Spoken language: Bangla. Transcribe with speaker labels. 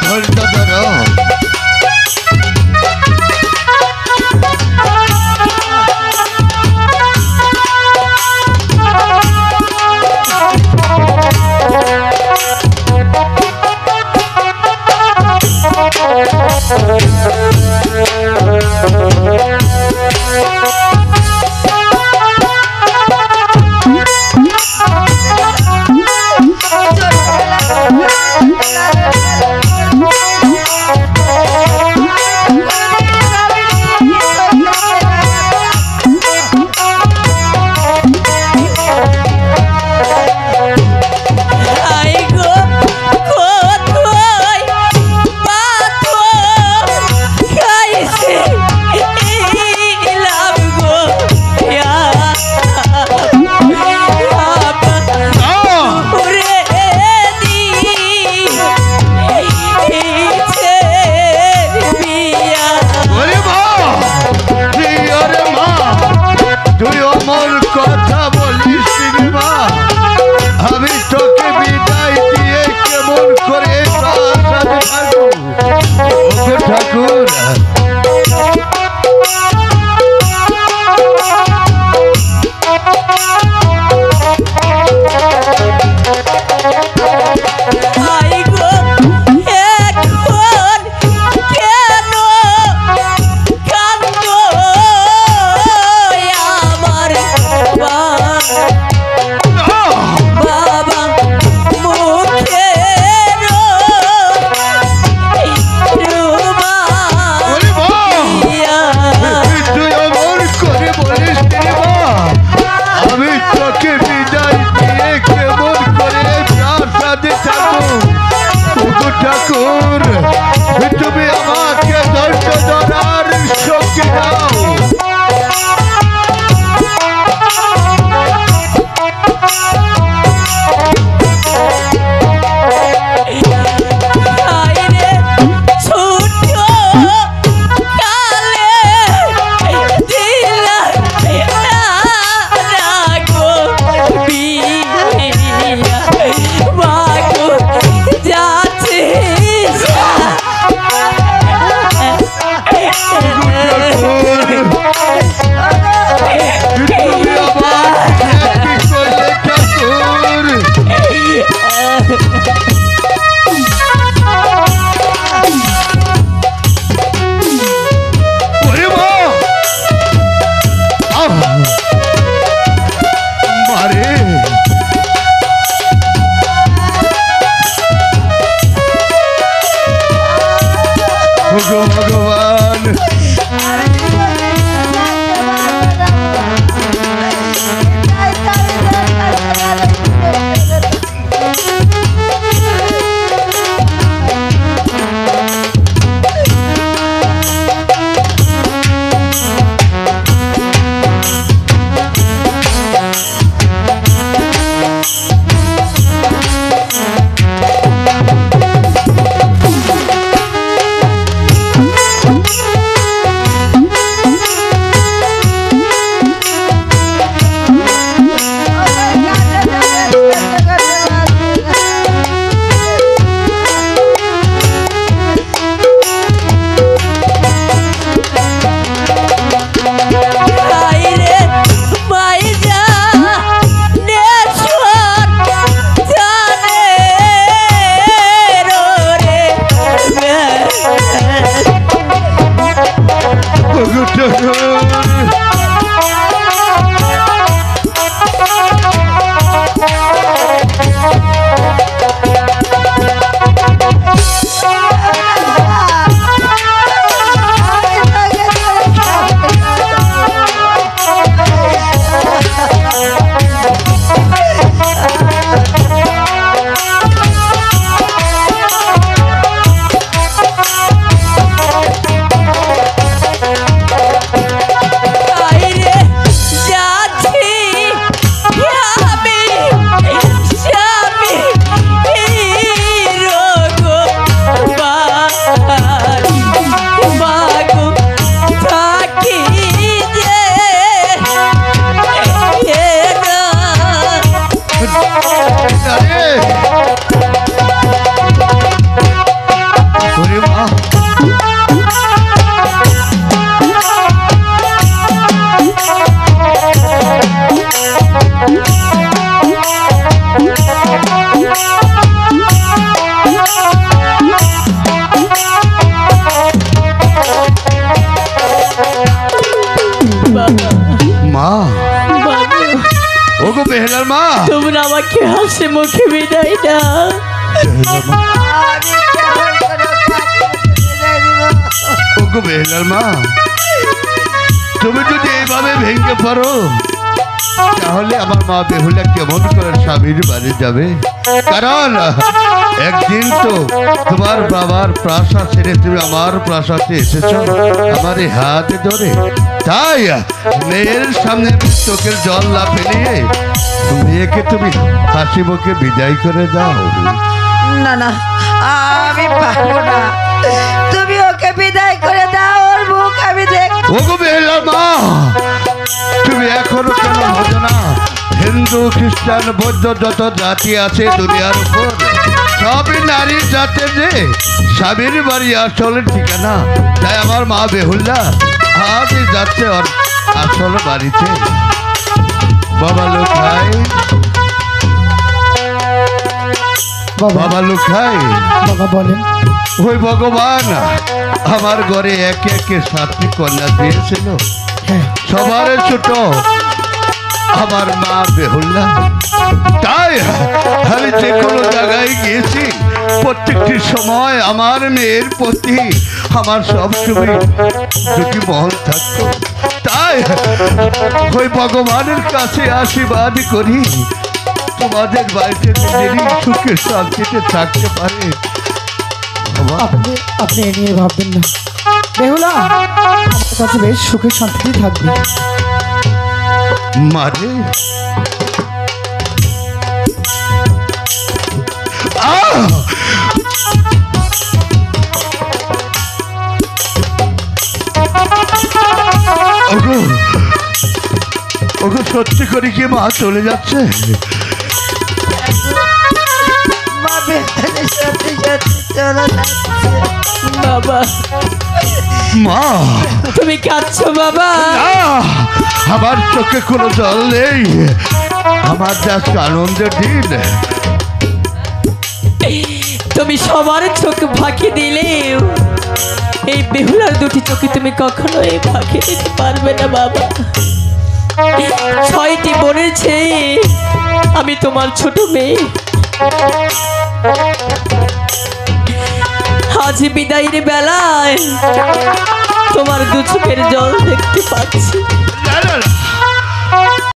Speaker 1: ধৈর্য ধরো। ঠাকুর তুমি আমাকে ধৈর্য ধরার শক্তি দাও। বেহুলার মা,
Speaker 2: তোমরা আমাকে হাসি মুখে বিদায় দাও।
Speaker 1: বেহুলার মা, ওগো বেহুলার মা, তুমি যদি এইভাবে ভেঙে পড়ো তাহলে আমার মা বেহুলা কেমন করে স্বামীর বাড়ি যাবে? কারণ একদিন তো তোমার বাবার প্রাসাদ ছেড়ে তুমি আমার প্রাসাদে এসেছো আমার এই হাতে ধরে, তাই মেয়ের সামনে চোখের জল না ফেলিয়ে মেয়েকে তুমি হাসি মুখে বিদায় করে দাও।
Speaker 3: না না, আমি পারবো না, তুমি ওকে বিদায় করে দাও, ওর মুখ আমি দেখ।
Speaker 1: ওগো বেহুলার মা, তুমি এখনো কেন বোঝো না? হিন্দু খ্রিস্টান বৌদ্ধ যত জাতি আছে দুনিয়ার উপর সবই নারীর জাতের যে স্বামীর বাড়ি আসলে ঠিকানা। তাই আমার মা বেহুলা আজ যাচ্ছে ওর আসল বাড়িতে। বাবা লোখাই, বাবা লোখাই,
Speaker 4: বাবা বলেন।
Speaker 1: ওই ভগবান আমার ঘরে একে একে 7টি কন্যা দিয়েছিল,
Speaker 4: হ্যাঁ,
Speaker 1: সবার ছোট আমার মা বেহুলা। তাই আমি যে কোনো জায়গায় গিয়েছি প্রত্যেকটি সময় আমার মেয়ের প্রতি আমার সব সময় যদি মহল থাকতো। তাই ওই ভগবানের কাছে আশীর্বাদ করি তোমাদের বাড়িতে নিজেরই সুখে শান্তিতে থাকতে পারে।
Speaker 4: আপনি আপনি এ নিয়ে ভাববেন না বেহুলা, আমার কাছে বেশ সুখে শান্তিতে থাকবে।
Speaker 1: মারে ওগো, ওগো সত্যি করে কি মা চলে যাচ্ছে?
Speaker 3: মা বেহুলা সত্যি সত্যি চলে যাচ্ছে।
Speaker 2: বাবা,
Speaker 1: মা
Speaker 2: তুমি কাঁদছো বাবা?
Speaker 1: আমার চোখে কোনো জল নেই, আমার যা আনন্দের দিন।
Speaker 2: তুমি সবার চোখ ফাঁকি দিলে এই বেহুলার দুটি চোখে তুমি কখনোই ফাঁকি দিতে পারবে না বাবা। 6টি বোনের চেয়ে আমি তোমার ছোট মেয়ে। আজ বিদায়ের বেলায় তোমার দু চোখের জল দেখতে পাচ্ছি।
Speaker 1: না, না, না,